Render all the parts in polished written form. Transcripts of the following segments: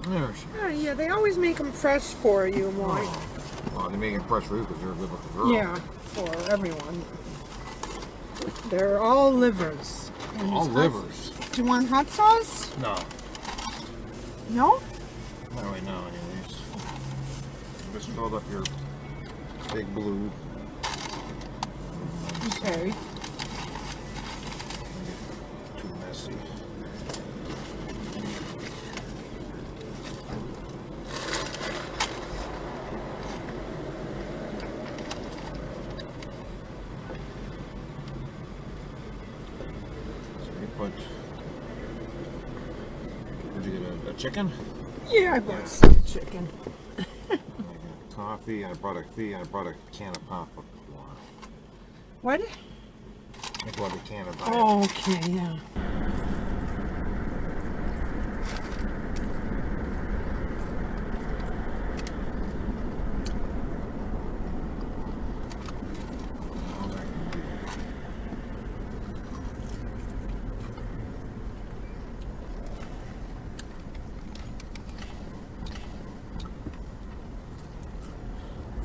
There she Oh, is. yeah, they always make them fresh for you, Mike. Well, they make it fresh for you because you're a good-looking girl. Yeah, for everyone. They're all livers. And All hot- livers. Do you want hot sauce? No. No? Not right now, anyways. Just filled up your big blue. Okay. Too messy. So you put. Did you get a chicken? Yeah, I bought some chicken. I got coffee, and I brought a can of pop up. What? I bought a can of Diet. Oh, okay, yeah. All that can be.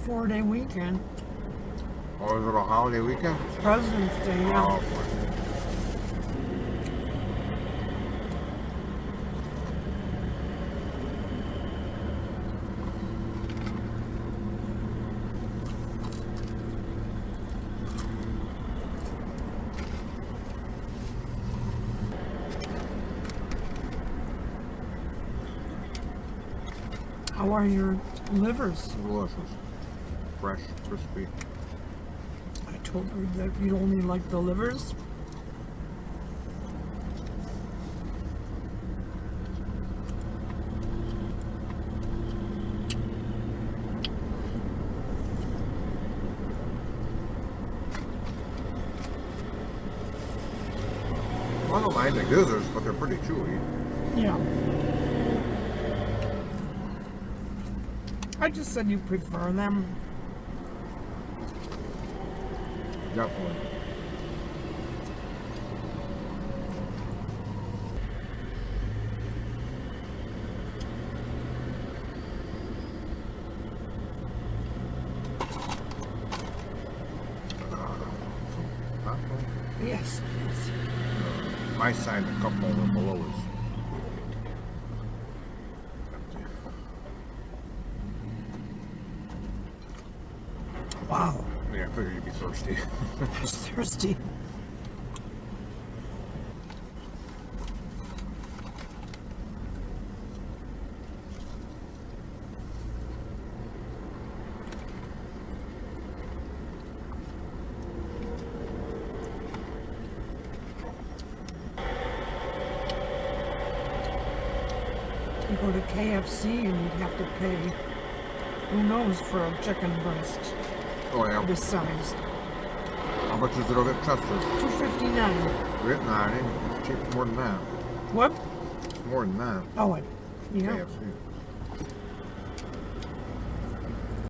Four-day weekend. Oh, is it a holiday weekend? President's Day, yeah. Oh, boy. How are your livers? Delicious. Fresh, crispy. I told her that you only like the livers. I don't mind the gizzards, but they're pretty chewy. Yeah. I just said you prefer them. Definitely. Popcorn. Yes, please. My side, a cup holder below is. Wow. Yeah, I figured you'd be thirsty. I was thirsty. You go to KFC and you'd have to pay, who knows, for a chicken breast Oh, yeah. this size. How much is it over at Chester? $2.59. We're at 9. It's cheap more than that. What? It's more than that. Oh, yeah. KFC.